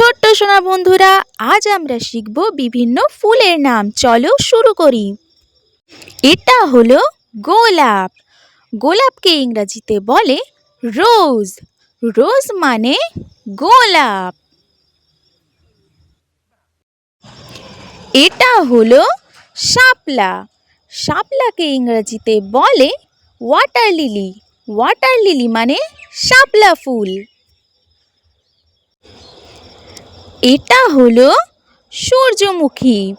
ছোট্ট সোনা বন্ধুরা, আজ আমরা শিখব বিভিন্ন ফুলের নাম। চলো শুরু করি। এটা হলো গোলাপ। গোলাপকে ইংরেজিতে বলে রোজ। রোজ মানে গোলাপ। এটা হলো শাপলা। শাপলাকে ইংরেজিতে বলে ওয়াটার লিলি। ওয়াটার লিলি মানে শাপলা ফুল। এটা হলো সূর্যমুখী।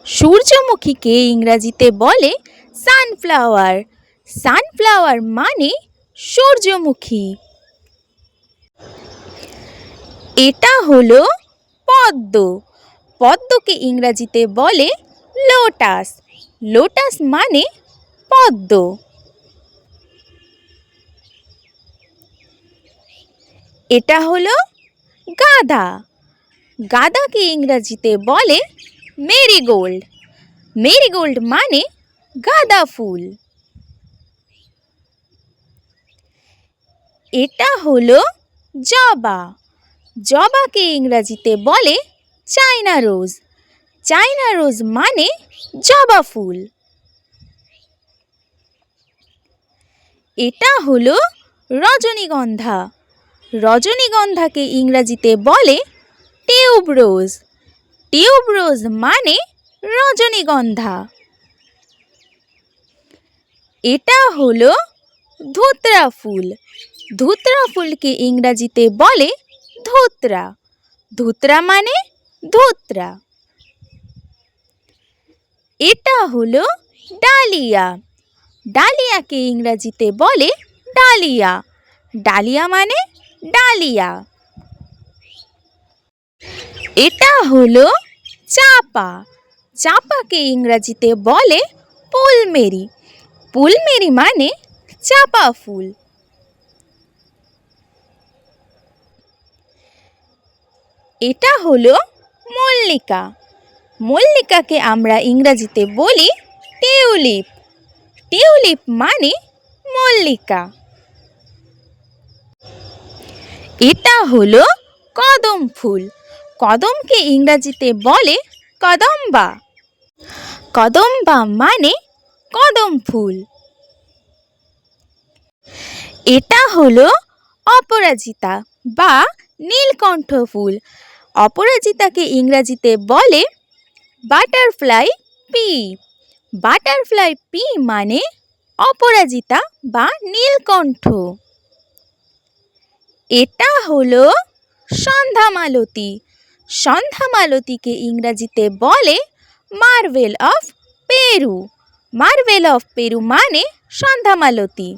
সূর্যমুখীকে ইংরেজিতে বলে সানফ্লাওয়ার। সানফ্লাওয়ার মানে সূর্যমুখী। এটা হলো পদ্ম। পদ্মকে ইংরেজিতে বলে লোটাস। লোটাস মানে পদ্ম। এটা হলো গাঁদা। গাঁদাকে ইংরেজিতে বলে মেরিগোল্ড। মেরিগোল্ড মানে গাঁদা ফুল। এটা হলো জবা। জবাকে ইংরেজিতে বলে চায়না রোজ। চায়না রোজ মানে জবা ফুল। এটা হলো রজনীগন্ধা। রজনীগন্ধাকে ইংরেজিতে বলে টিউবরোজ। টিউবরোজ মানে রজনীগন্ধা। এটা হলো ধুতরা ফুল। ধুতরা ফুলকে ইংরেজিতে বলে ধুতরা। ধুতরা মানে ধুতরা। এটা হলো ডালিয়া। ডালিয়াকে ইংরেজিতে বলে ডালিয়া। ডালিয়া মানে ডালিয়া। এটা হলো চাপা। চাপাকে ইংরেজিতে বলে পুলমেরি। পুলমেরি মানে চাপা ফুল। এটা হলো মল্লিকা। মল্লিকাকে আমরা ইংরেজিতে বলি টিউলিপ। টিউলিপ মানে মল্লিকা। এটা হলো কদম ফুল। কদমকে ইংরেজিতে বলে কদম্বা। কদম্বা মানে কদম ফুল। এটা হলো অপরাজিতা বা নীলকণ্ঠ ফুল। অপরাজিতাকে ইংরেজিতে বলে বাটারফ্লাই পি। বাটারফ্লাই পি মানে অপরাজিতা বা নীলকণ্ঠ। এটা হলো সন্ধ্যামালতী। সন্ধ্যামালতীকে ইংরেজিতে বলে Marvel of Peru. Marvel of Peru মানে সন্ধ্যামালতী।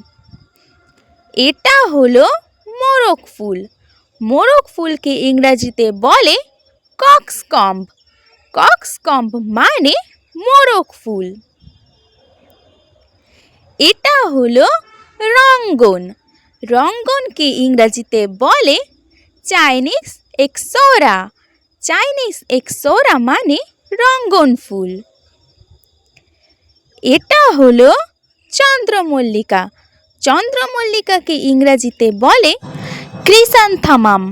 এটা হলো মোরক ফুল। মোরক ফুলকে ইংরেজিতে বলে কক্সকম্ব। কক্সকম্ব মানে মোরক ফুল। এটা হলো রঙ্গন। রঙ্গনকে ইংরেজিতে বলে চাইনিজ এক্সোরা। চাইনিজ এক্সোরা মানে রঙ্গন ফুল। এটা হলো চন্দ্রমল্লিকা। চন্দ্রমল্লিকাকে ইংরেজিতে বলে ক্রিসান্থামাম।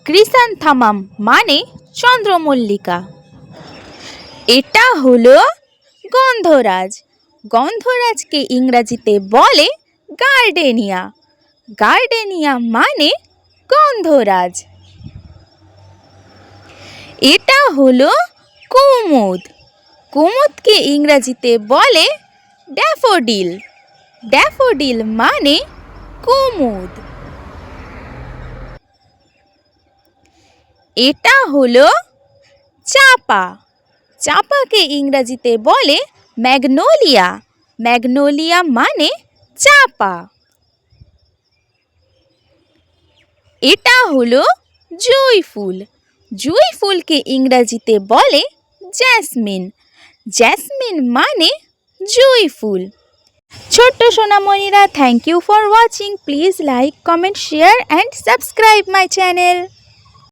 ক্রিসান্থামাম মানে চন্দ্রমল্লিকা। এটা হলো গন্ধরাজ। গন্ধরাজকে ইংরেজিতে বলে গার্ডেনিয়া। গার্ডেনিয়া মানে গন্ধরাজ। এটা হলো কুমুদ। কুমুদকে ইংরেজিতে বলে ড্যাফোডিল। ড্যাফোডিল মানে কুমুদ। এটা হলো চাপা। চাপাকে ইংরেজিতে বলে ম্যাগনোলিয়া। ম্যাগনোলিয়া মানে চাপা। এটা হলো জুঁই ফুল। জুঁই ফুলকে ইংরেজিতে বলে জ্যাসমিন। জ্যাসমিন মানে জুঁই ফুল। ছোট্ট সোনামণিরা, thank you for watching. Please like, comment, share and subscribe my channel.